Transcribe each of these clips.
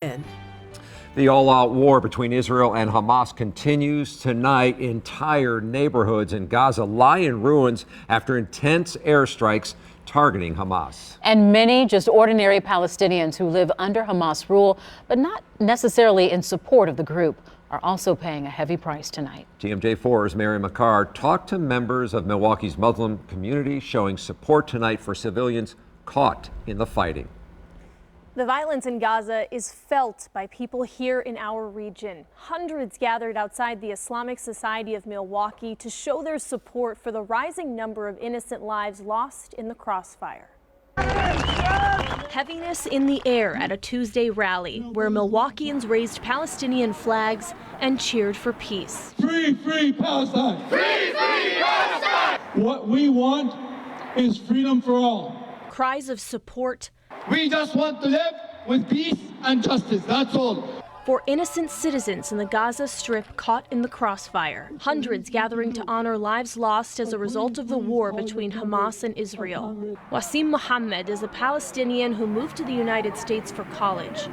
The all-out war between Israel and Hamas continues tonight. Entire neighborhoods in Gaza lie in ruins after intense airstrikes targeting Hamas. And many just ordinary Palestinians who live under Hamas rule, but not necessarily in support of the group, are also paying a heavy price tonight. TMJ4's Mary McCarr talked to members of Milwaukee's Muslim community showing support tonight for civilians caught in the fighting. The violence in Gaza is felt by people here in our region. Hundreds gathered outside the Islamic Society of Milwaukee to show their support for the rising number of innocent lives lost in the crossfire. Heaviness in the air at a Tuesday rally where Milwaukeeans raised Palestinian flags and cheered for peace. Free, free Palestine! Free, free Palestine! What we want is freedom for all. Cries of support. We just want to live with peace and justice, that's all. For innocent citizens in the Gaza Strip caught in the crossfire. Hundreds gathering to honor lives lost as a result of the war between Hamas and Israel. Wasim Mohammad is a Palestinian who moved to the United States for college.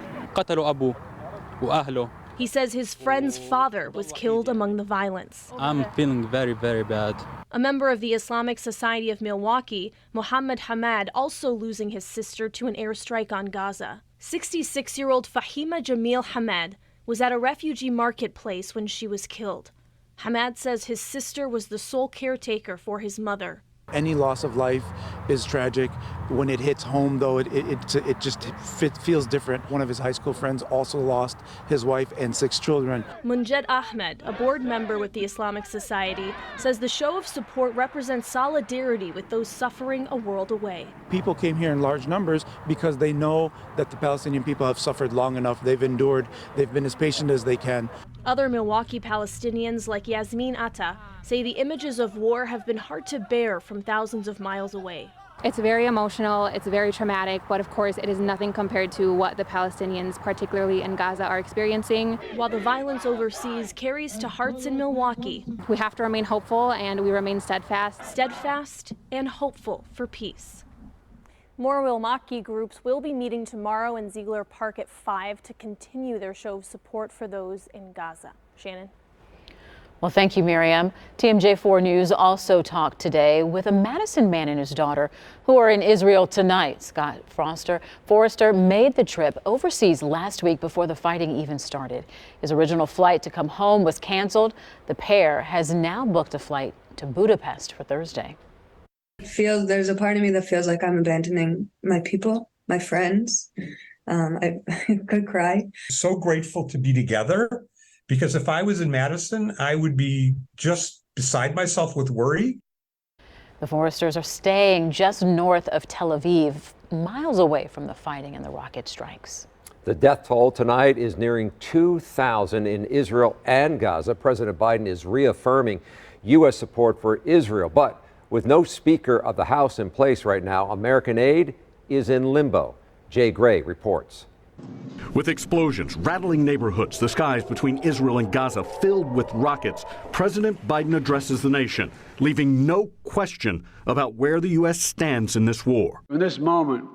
He says his friend's father was killed among the violence. I'm feeling very, very bad. A member of the Islamic Society of Milwaukee, Mohammad Hamad, also losing his sister to an airstrike on Gaza. 66-year-old Faheemah Jameel Hamad was at a refugee marketplace when she was killed. Hamad says his sister was the sole caretaker for his mother. Any loss of life is tragic. When it hits home, though, it feels different. One of his high school friends also lost his wife and 6 children. Munjed Ahmed, a board member with the Islamic Society, says the show of support represents solidarity with those suffering a world away. People came here in large numbers because they know that the Palestinian people have suffered long enough. They've endured. They've been as patient as they can. Other Milwaukee Palestinians, like Yasmin Atta, say the images of war have been hard to bear from thousands of miles away. It's very emotional, it's very traumatic, but of course it is nothing compared to what the Palestinians, particularly in Gaza, are experiencing. While the violence overseas carries to hearts in Milwaukee, we have to remain hopeful and we remain steadfast. Steadfast and hopeful for peace. More Milwaukee groups will be meeting tomorrow in Ziegler Park at 5 to continue their show of support for those in Gaza. Shannon. Well, thank you, Miriam. TMJ4 News also talked today with a Madison man and his daughter who are in Israel tonight. Scott Forrester made the trip overseas last week before the fighting even started. His original flight to come home was canceled. The pair has now booked a flight to Budapest for Thursday. There's a part of me that feels like I'm abandoning my people, my friends. I could cry. So grateful to be together. Because if I was in Madison, I would be just beside myself with worry. The Forresters are staying just north of Tel Aviv, miles away from the fighting and the rocket strikes. The death toll tonight is nearing 2,000 in Israel and Gaza. President Biden is reaffirming U.S. support for Israel. But with no Speaker of the House in place right now, American aid is in limbo. Jay Gray reports. With explosions rattling neighborhoods, the skies between Israel and Gaza filled with rockets, President Biden addresses the nation, leaving no question about where the U.S. stands in this war. In this moment,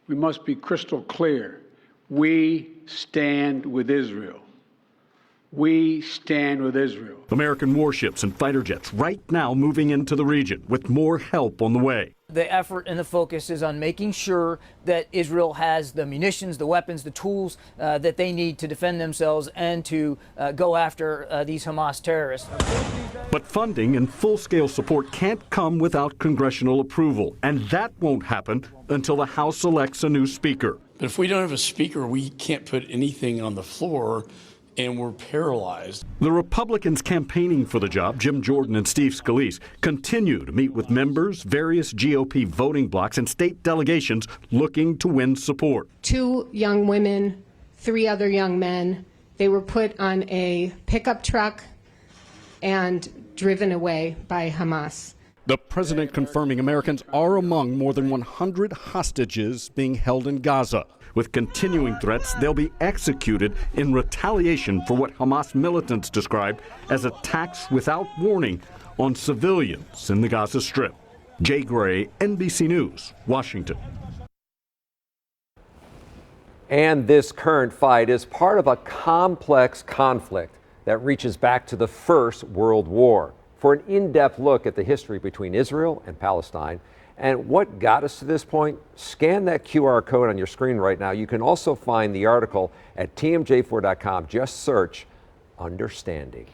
we must be crystal clear. We stand with Israel. We stand with Israel. American warships and fighter jets right now moving into the region with more help on the way. The effort and the focus is on making sure that Israel has the munitions, the weapons, the tools that they need to defend themselves and to go after these Hamas terrorists. But funding and full-scale support can't come without congressional approval, and that won't happen until the House elects a new speaker. But if we don't have a speaker, we can't put anything on the floor, and we're paralyzed. The Republicans campaigning for the job, Jim Jordan and Steve Scalise, continue to meet with members, various GOP voting blocs, and state delegations looking to win support. 2 young women, 3 other young men. They were put on a pickup truck and driven away by Hamas. The president confirming Americans are among more than 100 hostages being held in Gaza. With continuing threats, they'll be executed in retaliation for what Hamas militants described as attacks without warning on civilians in the Gaza Strip. Jay Gray, NBC News, Washington. And this current fight is part of a complex conflict that reaches back to the First World War. For an in-depth look at the history between Israel and Palestine and what got us to this point, scan that QR code on your screen right now. You can also find the article at tmj4.com. Just search Understanding.